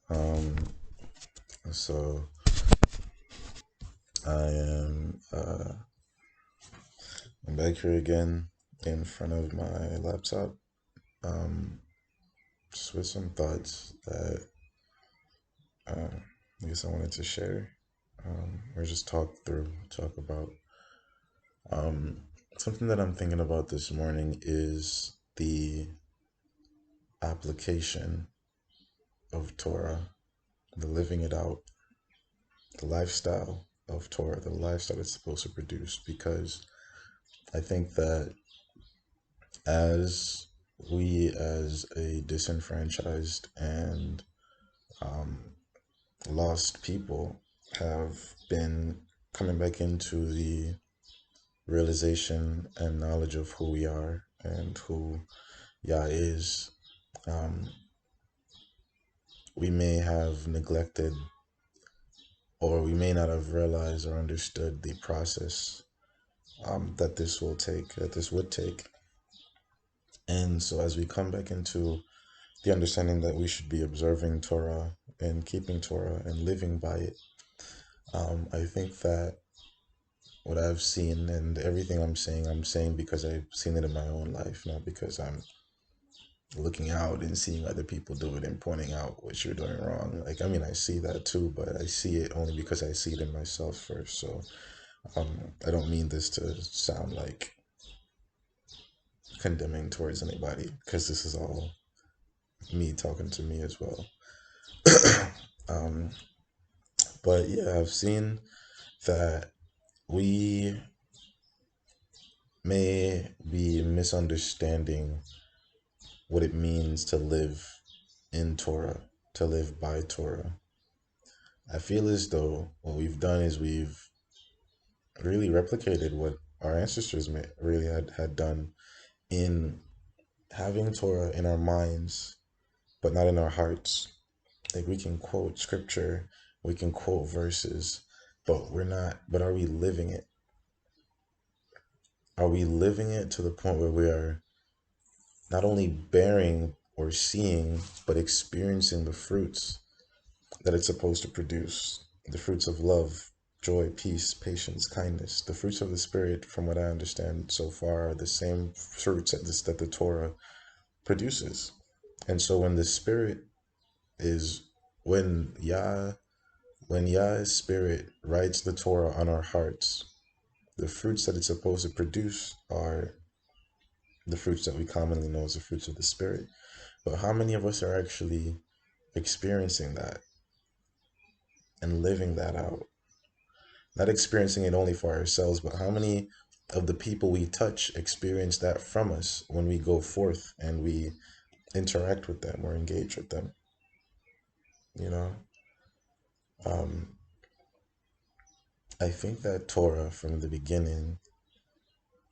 Um, so I'm back here again in front of my laptop, um, just with some thoughts that I guess I wanted to share, or just talk about. Um, Something that I'm thinking about this morning is the application of Torah, the living it out, the lifestyle of Torah, the lifestyle it's supposed to produce. Because I think that as as a disenfranchised and um, lost people, have been coming back into the realization and knowledge of who we are and who Yah is, um, we may have neglected, or we may not have realized or understood the process that this would take. And so, as we come back into the understanding that we should be observing Torah and keeping Torah and living by it, I think that what I've seen and everything I'm saying because I've seen it in my own life, not because I'm looking out and seeing other people do it and pointing out what you're doing wrong. Like, I mean, I see that too, but I see it only because I see it in myself first. So, I don't mean this to sound like condemning towards anybody, because this is all me talking to me as well. um, but yeah, I've seen that we may be misunderstanding what it means to live in Torah, to live by Torah. I feel as though what we've done is we've really replicated what our ancestors really had done in having Torah in our minds, but not in our hearts. Like, we can quote scripture, we can quote verses, but we're not. But are we living it? Are we living it to the point where we are not only bearing or seeing, but experiencing the fruits that it's supposed to produce? The fruits of love, joy, peace, patience, kindness. The fruits of the Spirit, from what I understand so far, are the same fruits that the Torah produces. And so when the Spirit is, when Yah's Spirit writes the Torah on our hearts, the fruits that it's supposed to produce are the fruits that we commonly know as the fruits of the Spirit. But how many of us are actually experiencing that and living that out? Not experiencing it only for ourselves, but how many of the people we touch experience that from us when we go forth and we interact with them or engage with them? You know, um, I think that Torah from the beginning,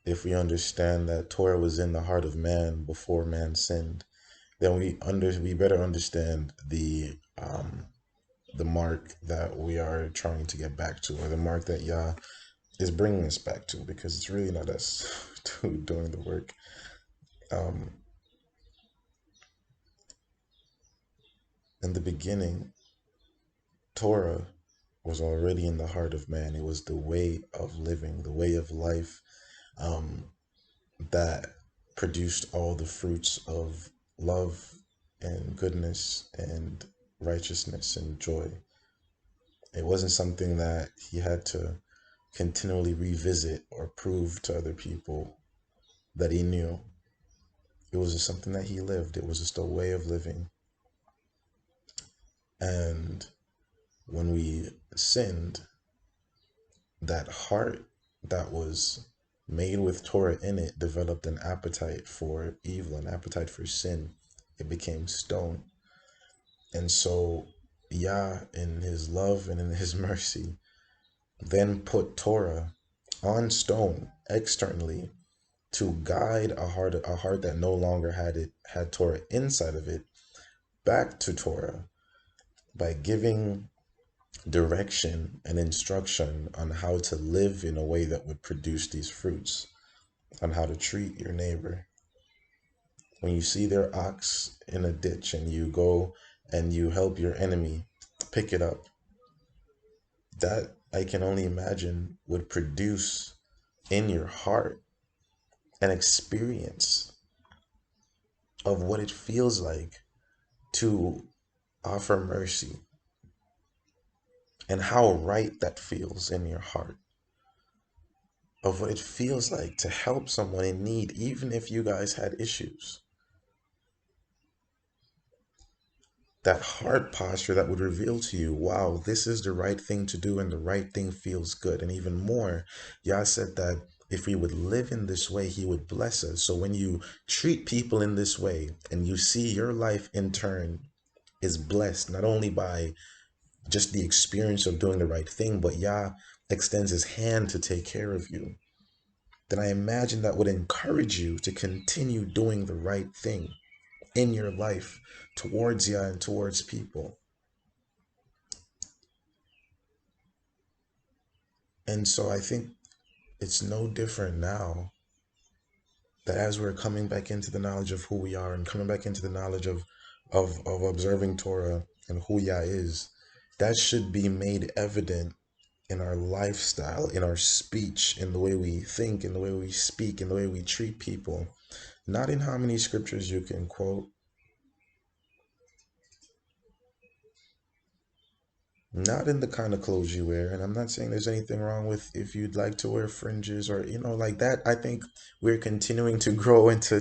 if we understand that Torah was in the heart of man before man sinned, then we better understand the mark that we are trying to get back to, or the mark that Yah is bringing us back to, because it's really not us doing the work. Um, in the beginning, Torah was already in the heart of man. It was the way of living, the way of life, um, that produced all the fruits of love and goodness and righteousness and joy. It wasn't something that he had to continually revisit or prove to other people that he knew. It was just something that he lived. It was just a way of living. And when we sinned, that heart that was made with Torah in it developed an appetite for evil, an appetite for sin. It became stone. And so Yah, in his love and in his mercy, then put Torah on stone externally to guide a heart that no longer had Torah inside of it, back to Torah, by giving direction and instruction on how to live in a way that would produce these fruits, on how to treat your neighbor. When you see their ox in a ditch and you go and you help your enemy pick it up, that I can only imagine would produce in your heart an experience of what it feels like to offer mercy, and how right that feels in your heart, of what it feels like to help someone in need, even if you guys had issues. That heart posture that would reveal to you, wow, this is the right thing to do and the right thing feels good. And even more, Yah said that if we would live in this way, he would bless us. So when you treat people in this way and you see your life in turn is blessed, not only by just the experience of doing the right thing, but Yah extends his hand to take care of you, then I imagine that would encourage you to continue doing the right thing in your life towards Yah and towards people. And so I think it's no different now that as we're coming back into the knowledge of who we are and coming back into the knowledge of observing Torah and who Yah is, that should be made evident in our lifestyle, in our speech, in the way we think, in the way we speak, in the way we treat people. Not in how many scriptures you can quote, not in the kind of clothes you wear. And I'm not saying there's anything wrong with if you'd like to wear fringes or, like that. I think we're continuing to grow into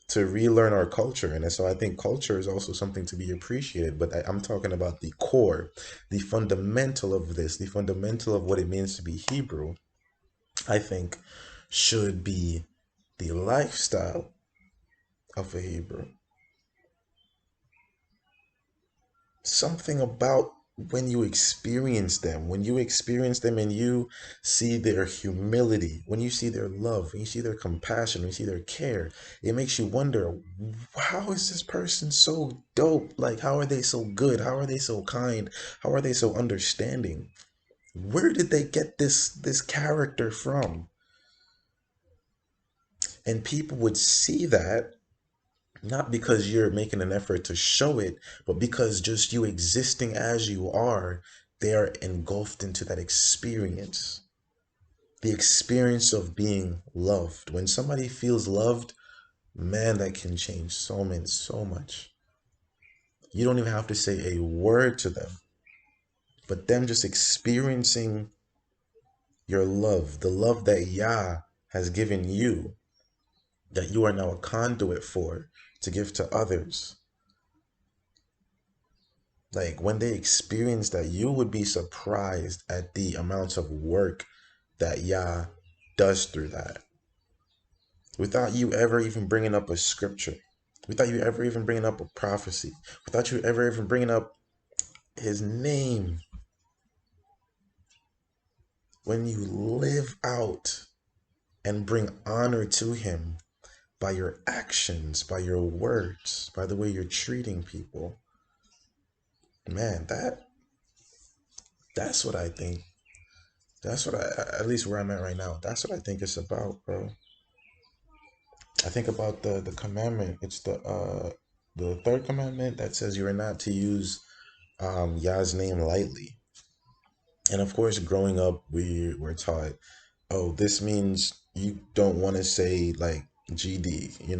to relearn our culture. And so I think culture is also something to be appreciated. But I'm talking about the core, the fundamental of this, the fundamental of what it means to be Hebrew, I think should be the lifestyle of a Hebrew. Something about when you experience them and you see their humility, when you see their love, when you see their compassion, when you see their care, it makes you wonder, how is this person so dope? Like, how are they so good? How are they so kind? How are they so understanding? Where did they get this character from? And people would see that, not because you're making an effort to show it, but because just you existing as you are, they are engulfed into that experience. The experience of being loved. When somebody feels loved, man, that can change so much. You don't even have to say a word to them, but them just experiencing your love, the love that Yah has given you, that you are now a conduit for to give to others. Like, when they experience that, you would be surprised at the amounts of work that Yah does through that. Without you ever even bringing up a scripture, without you ever even bringing up a prophecy, without you ever even bringing up his name. When you live out and bring honor to him by your actions, by your words, by the way you're treating people, man, that's what I think. That's what at least where I'm at right now, that's what I think it's about, bro. I think about the commandment. It's the third commandment that says you are not to use Yah's name lightly. And of course, growing up, we were taught, oh, this means you don't want to say like GD,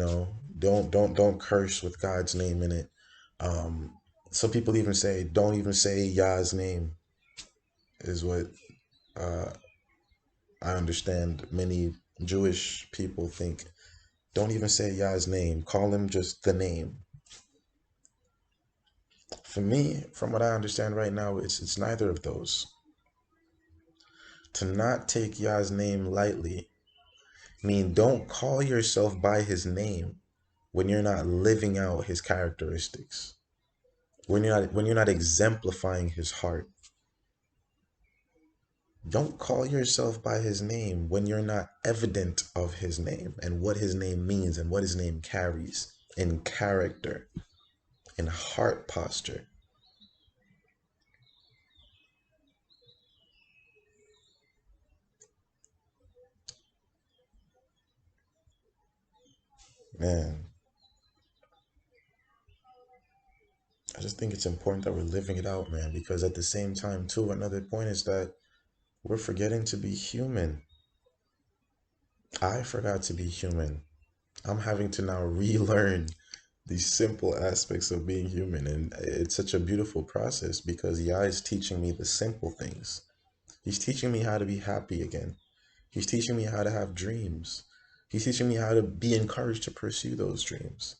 don't curse with God's name in it. Um, some people even say, don't even say Yah's name, is what uh, I understand many Jewish people think. Don't even say Yah's name. Call him just the name. For me, from what I understand right now, it's neither of those. To not take Yah's name lightly mean don't call yourself by his name when you're not living out his characteristics. When you're not exemplifying his heart. Don't call yourself by his name when you're not evident of his name and what his name means and what his name carries in character, in heart posture. Man, I just think it's important that we're living it out, man, because at the same time, too, another point is that we're forgetting to be human. I forgot to be human. I'm having to now relearn these simple aspects of being human. And it's such a beautiful process because Yah is teaching me the simple things. He's teaching me how to be happy again. He's teaching me how to have dreams. He's teaching me how to be encouraged to pursue those dreams.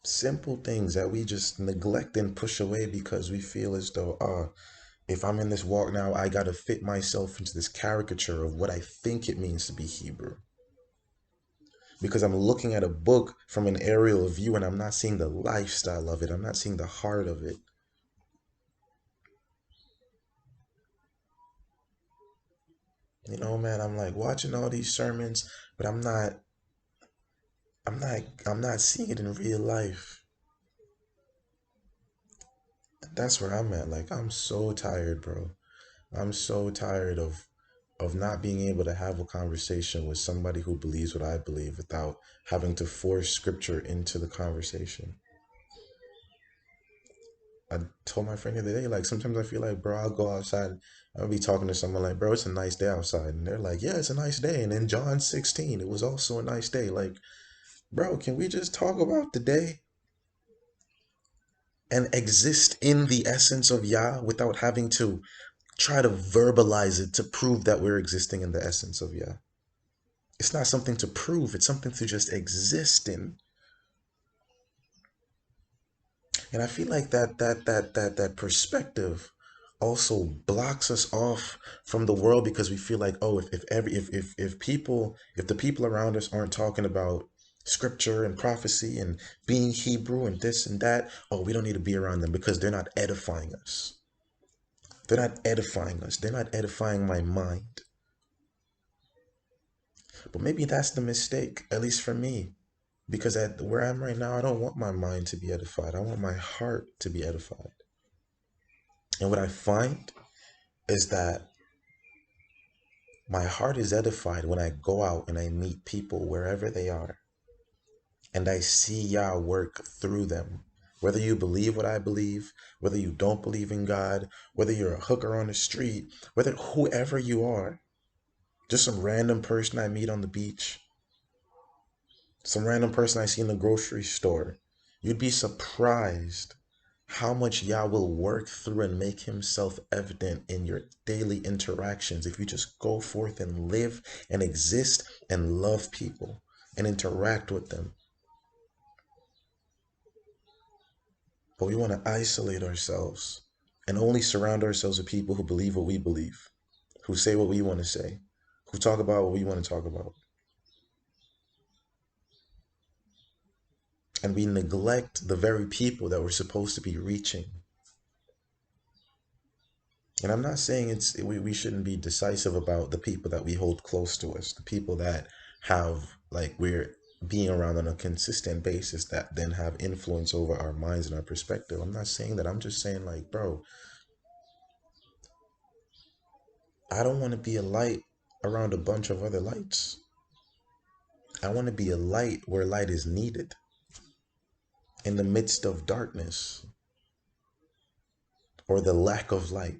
Simple things that we just neglect and push away because we feel as though, if I'm in this walk now, I got to fit myself into this caricature of what I think it means to be Hebrew. Because I'm looking at a book from an aerial view and I'm not seeing the lifestyle of it. I'm not seeing the heart of it. You know, man, I'm like watching all these sermons, but I'm not seeing it in real life. That's where I'm at. Like, I'm so tired, bro. I'm so tired of not being able to have a conversation with somebody who believes what I believe without having to force scripture into the conversation. I told my friend the other day, like, sometimes I feel like, bro, I'll go outside. I'll be talking to someone like, bro, it's a nice day outside. And they're like, yeah, it's a nice day. And in John 16, it was also a nice day. Like, bro, can we just talk about the day and exist in the essence of Yah without having to try to verbalize it to prove that we're existing in the essence of Yah? It's not something to prove, it's something to just exist in. And I feel like that perspective also blocks us off from the world because we feel like, oh, if the people around us aren't talking about scripture and prophecy and being Hebrew and this and that, oh, we don't need to be around them because they're not edifying us. They're not edifying us. They're not edifying my mind. But maybe that's the mistake, at least for me. Because at where I'm right now, I don't want my mind to be edified. I want my heart to be edified. And what I find is that my heart is edified when I go out and I meet people wherever they are. And I see Yah work through them. Whether you believe what I believe, whether you don't believe in God, whether you're a hooker on the street, whether whoever you are, just some random person I meet on the beach, some random person I see in the grocery store, you'd be surprised how much Yah will work through and make himself evident in your daily interactions if you just go forth and live and exist and love people and interact with them. But we want to isolate ourselves and only surround ourselves with people who believe what we believe, who say what we want to say, who talk about what we want to talk about. And we neglect the very people that we're supposed to be reaching. And I'm not saying we shouldn't be decisive about the people that we hold close to us, the people that have like we're being around on a consistent basis that then have influence over our minds and our perspective. I'm not saying that. I'm just saying like, bro, I don't want to be a light around a bunch of other lights. I want to be a light where light is needed in the midst of darkness or the lack of light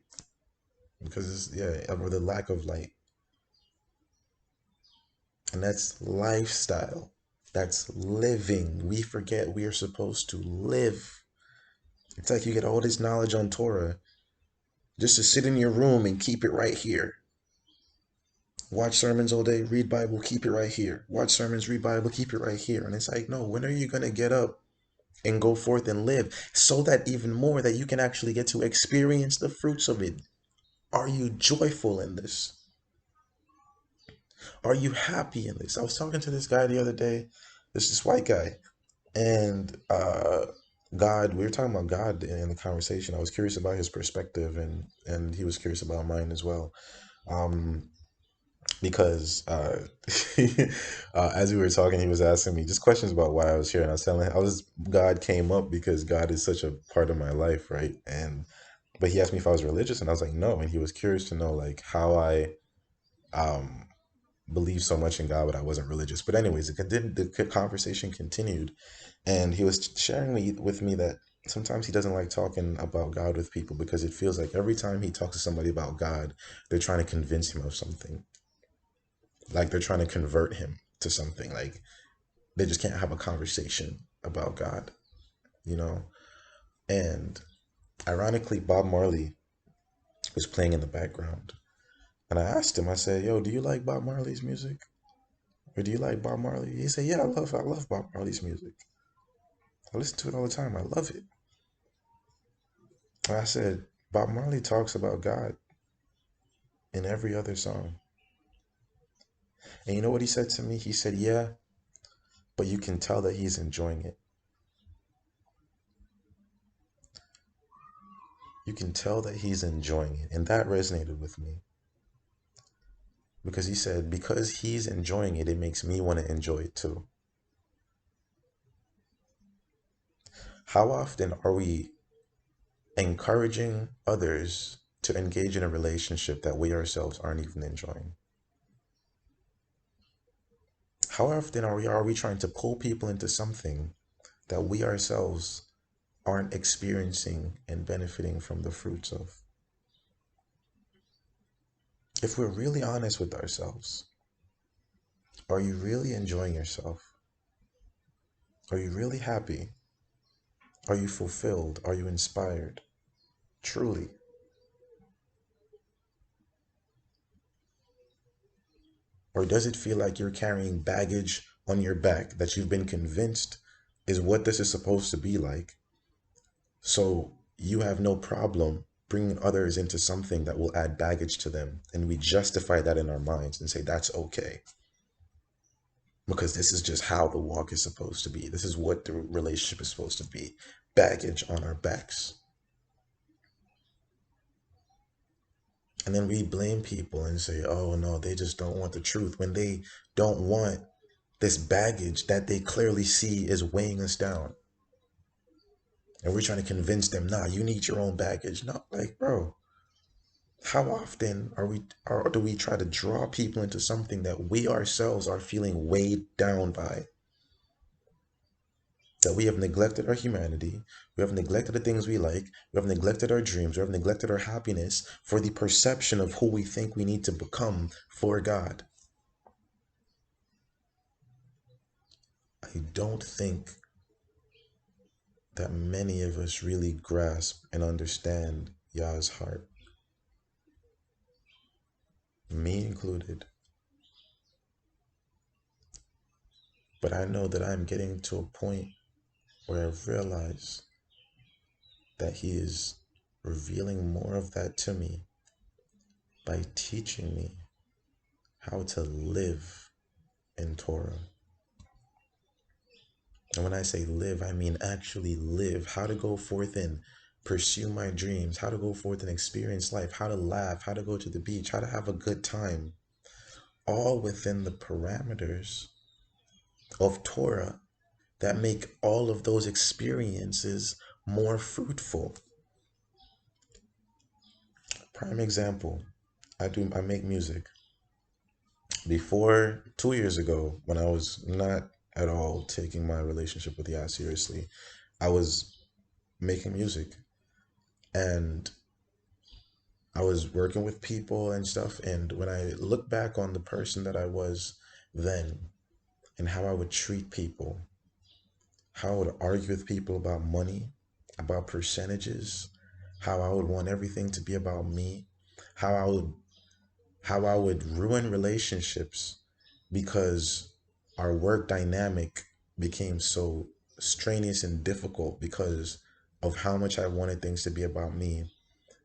because or the lack of light. And that's lifestyle. That's living. We forget we are supposed to live. It's like you get all this knowledge on Torah just to sit in your room and keep it right here. Watch sermons all day, read Bible, keep it right here. Watch sermons, read Bible, keep it right here. And it's like, no, when are you going to get up and go forth and live so that even more that you can actually get to experience the fruits of it? Are you joyful in this? Are you happy in this? I was talking to this guy the other day, this white guy, and God, we were talking about God in the conversation. I was curious about his perspective, and he was curious about mine as well. Um, because as we were talking, he was asking me just questions about why I was here, and I was telling him God came up because God is such a part of my life, right? And but he asked me if I was religious, and I was like no, and he was curious to know like how I um believe so much in God, but I wasn't religious. But anyways, the conversation continued, and he was sharing with me that sometimes he doesn't like talking about God with people because it feels like every time he talks to somebody about God, they're trying to convince him of something. Like they're trying to convert him to something. Like they just can't have a conversation about God, you know? And ironically, Bob Marley was playing in the background. And I asked him, I said, yo, do you like Bob Marley's music? Or do you like Bob Marley? He said, yeah, I love Bob Marley's music. I listen to it all the time. I love it. And I said, Bob Marley talks about God in every other song. And you know what he said to me? He said, yeah, but you can tell that he's enjoying it. You can tell that he's enjoying it. And that resonated with me. Because he said, because he's enjoying it, it makes me want to enjoy it too. How often are we encouraging others to engage in a relationship that we ourselves aren't even enjoying? How often are we trying to pull people into something that we ourselves aren't experiencing and benefiting from the fruits of? If we're really honest with ourselves, are you really enjoying yourself? Are you really happy? Are you fulfilled? Are you inspired? Truly. Or does it feel like you're carrying baggage on your back that you've been convinced is what this is supposed to be like? So you have no problem bringing others into something that will add baggage to them. And we justify that in our minds and say that's okay because this is just how the walk is supposed to be. This is what the relationship is supposed to be. Baggage on our backs. And then we blame people and say, oh no, they just don't want the truth when they don't want this baggage that they clearly see is weighing us down. And we're trying to convince them, nah, you need your own baggage. No, like, bro, how often do we try to draw people into something that we ourselves are feeling weighed down by? That we have neglected our humanity, we have neglected the things we like, we have neglected our dreams, we have neglected our happiness for the perception of who we think we need to become for God. I don't think that many of us really grasp and understand Yah's heart, me included. But I know that I'm getting to a point where I've realized that He is revealing more of that to me by teaching me how to live in Torah. And when I say live, I mean actually live, how to go forth and pursue my dreams, how to go forth and experience life, how to laugh, how to go to the beach, how to have a good time, all within the parameters of Torah that make all of those experiences more fruitful. Prime example, I make music. Before 2 years ago, when I was not at all taking my relationship with Yah seriously, I was making music and I was working with people and stuff. And when I look back on the person that I was then and how I would treat people, how I would argue with people about money, about percentages, how I would want everything to be about me, how I would ruin relationships because our work dynamic became so strenuous and difficult because of how much I wanted things to be about me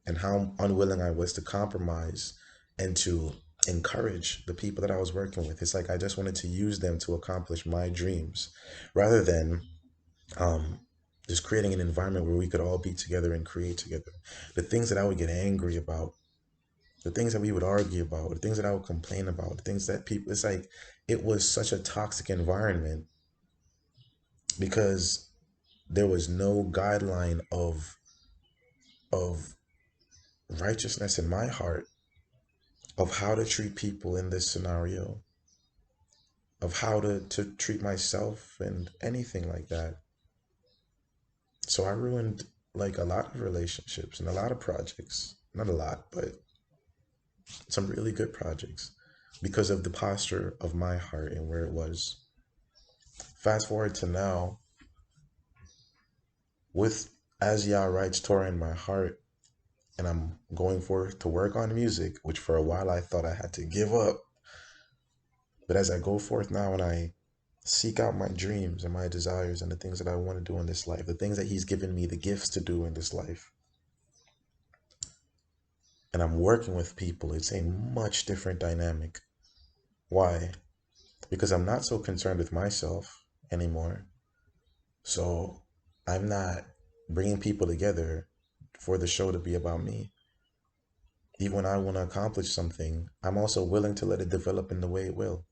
and how unwilling I was to compromise and to encourage the people that I was working with. It's like I just wanted to use them to accomplish my dreams rather than um, just creating an environment where we could all be together and create together. The things that I would get angry about, the things that we would argue about, the things that I would complain about, the things that people, it's like it was such a toxic environment because there was no guideline of righteousness in my heart of how to treat people in this scenario. of how to treat myself and anything like that. So I ruined like a lot of relationships and a lot of projects. Not a lot, but some really good projects because of the posture of my heart and where it was. Fast forward to now, with as Yah writes Torah in my heart, and I'm going forth to work on music, which for a while I thought I had to give up. But as I go forth now and I seek out my dreams and my desires and the things that I want to do in this life, the things that He's given me the gifts to do in this life, and I'm working with people, it's a much different dynamic. Why? Because I'm not so concerned with myself anymore. So I'm not bringing people together for the show to be about me. Even when I want to accomplish something, I'm also willing to let it develop in the way it will.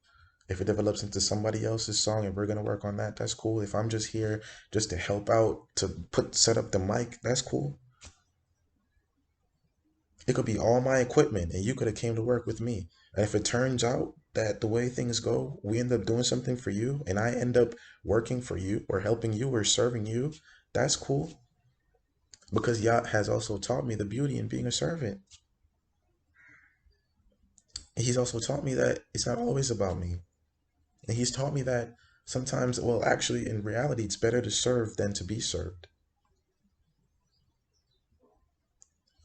If it develops into somebody else's song and we're going to work on that, that's cool. If I'm just here just to help out, to set up the mic, that's cool. It could be all my equipment and you could have came to work with me. And if it turns out that the way things go, we end up doing something for you and I end up working for you or helping you or serving you, that's cool. Because Yah has also taught me the beauty in being a servant. And He's also taught me that it's not always about me. And He's taught me that sometimes, well, actually, in reality, it's better to serve than to be served.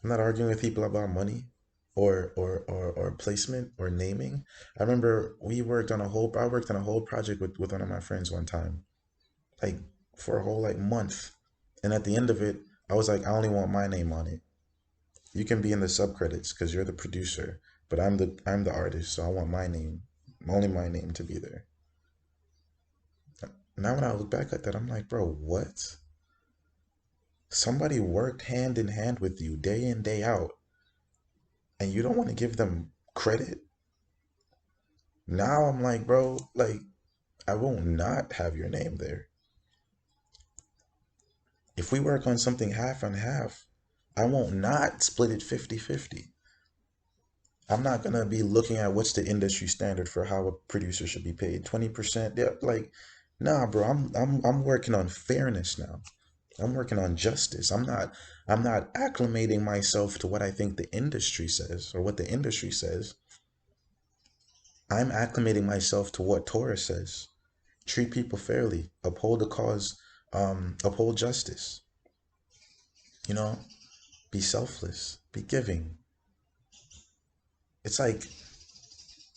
I'm not arguing with people about money or placement or naming. I remember I worked on a whole project with one of my friends one time, like for a whole like month. And at the end of it, I was like, I only want my name on it. You can be in the subcredits because you're the producer, but I'm the artist, so I want my name, only my name to be there. Now when I look back at that, I'm like, bro, what? Somebody worked hand in hand with you day in, day out, and you don't want to give them credit? Now I'm like, bro, like, I won't not have your name there. If we work on something half and half, I won't not split it 50-50. I'm not gonna be looking at what's the industry standard for how a producer should be paid. 20%. Yeah, like, nah, bro. I'm working on fairness now. I'm working on justice. I'm not acclimating myself to what I think the industry says or what the industry says. I'm acclimating myself to what Torah says. Treat people fairly, uphold the cause, uphold justice. You know, be selfless, be giving. It's like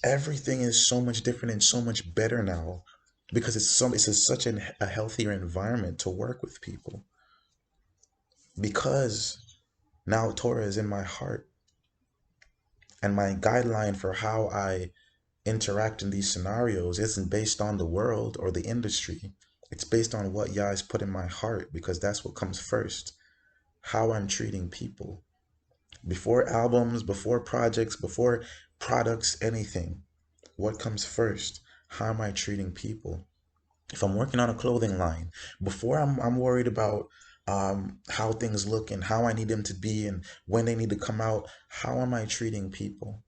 everything is so much different and so much better now because such a healthier environment to work with people. Because now Torah is in my heart and my guideline for how I interact in these scenarios isn't based on the world or the industry. It's based on what Yah has put in my heart because that's what comes first. How I'm treating people. Before albums, before projects, before products, anything. What comes first? How am I treating people? If I'm working on a clothing line, before I'm worried about how things look and how I need them to be and when they need to come out, how am I treating people?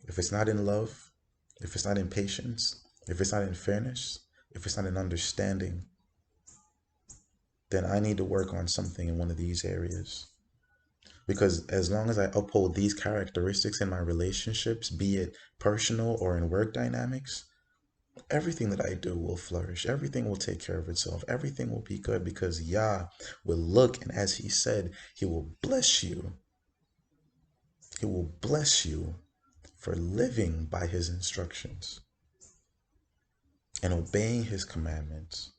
If it's not in love, if it's not in patience, if it's not in fairness, if it's not in understanding, then I need to work on something in one of these areas. Because as long as I uphold these characteristics in my relationships, be it personal or in work dynamics, everything that I do will flourish. Everything will take care of itself. Everything will be good because Yah will look, and as He said, He will bless you. He will bless you for living by His instructions and obeying His commandments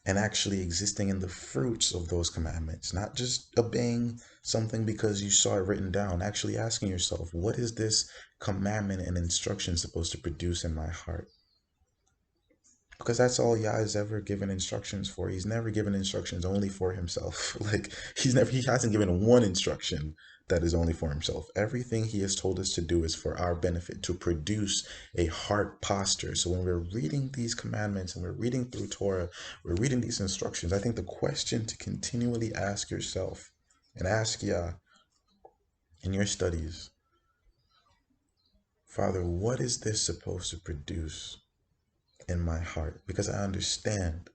and actually existing in the fruits of those commandments, not just obeying something because you saw it written down, actually asking yourself, what is this commandment and instruction supposed to produce in my heart? Because that's all Yah has ever given instructions for. He's never given instructions only for Himself. Like he hasn't given one instruction that is only for Himself. Everything He has told us to do is for our benefit, to produce a heart posture. So when we're reading these commandments and we're reading through Torah, we're reading these instructions, I think the question to continually ask yourself and ask Yah in your studies, Father, what is this supposed to produce in my heart? Because I understand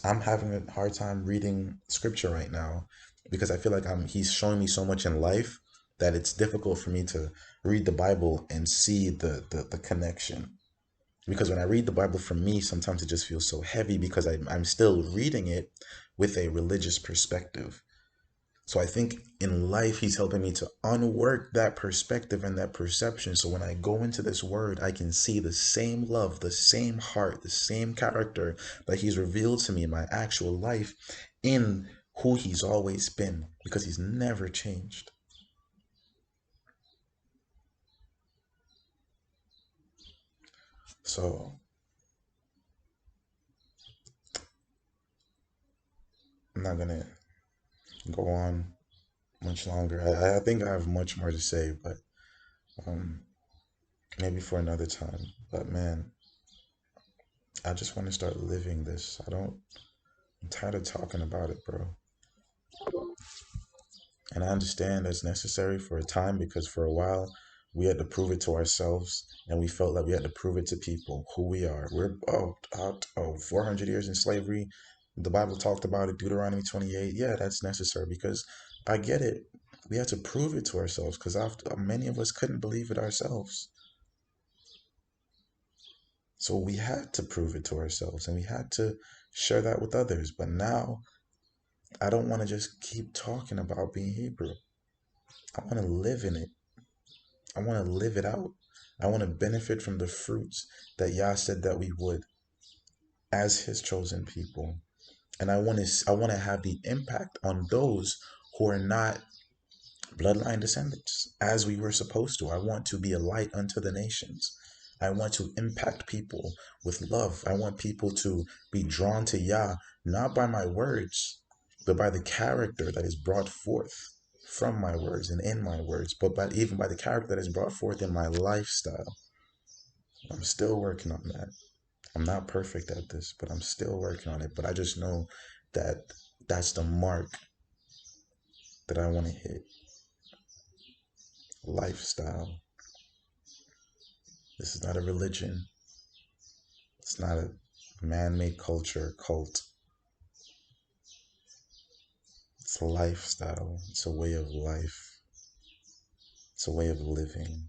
I'm having a hard time reading scripture right now because I feel like he's showing me so much in life that it's difficult for me to read the Bible and see the connection. Because when I read the Bible for me, sometimes it just feels so heavy because I'm still reading it with a religious perspective. So I think in life, he's helping me to unwork that perspective and that perception. So when I go into this word, I can see the same love, the same heart, the same character that he's revealed to me in my actual life in who he's always been because he's never changed. So I'm not going to go on much longer. I think I have much more to say, but um, maybe for another time. But man, I just want to start living this. I'm tired of talking about it, bro. And I understand that's necessary for a time because for a while we had to prove it to ourselves and we felt like we had to prove it to people who we are. We're 400 years in slavery. The Bible talked about it, Deuteronomy 28. Yeah, that's necessary because I get it. We had to prove it to ourselves because many of us couldn't believe it ourselves. So we had to prove it to ourselves and we had to share that with others. But now I don't want to just keep talking about being Hebrew. I want to live in it. I want to live it out. I want to benefit from the fruits that Yah said that we would as his chosen people. And I want to have the impact on those who are not bloodline descendants as we were supposed to. I want to be a light unto the nations. I want to impact people with love. I want people to be drawn to Yah, not by my words, but by the character that is brought forth from my words and in my words, but even by the character that is brought forth in my lifestyle. I'm still working on that. I'm not perfect at this, but I'm still working on it. But I just know that that's the mark that I want to hit. Lifestyle. This is not a religion. It's not a man-made culture, cult. It's a lifestyle. It's a way of life. It's a way of living.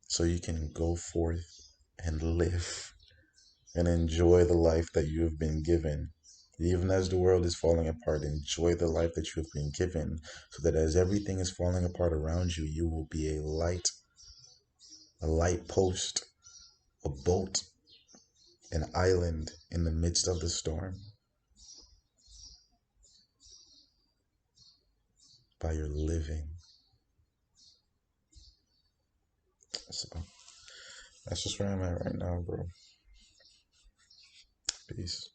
So you can go forth and live and enjoy the life that you have been given. Even as the world is falling apart, enjoy the life that you have been given so that as everything is falling apart around you, you will be a light post, a boat, an island in the midst of the storm by your living. So that's just where I'm at right now, bro. Peace.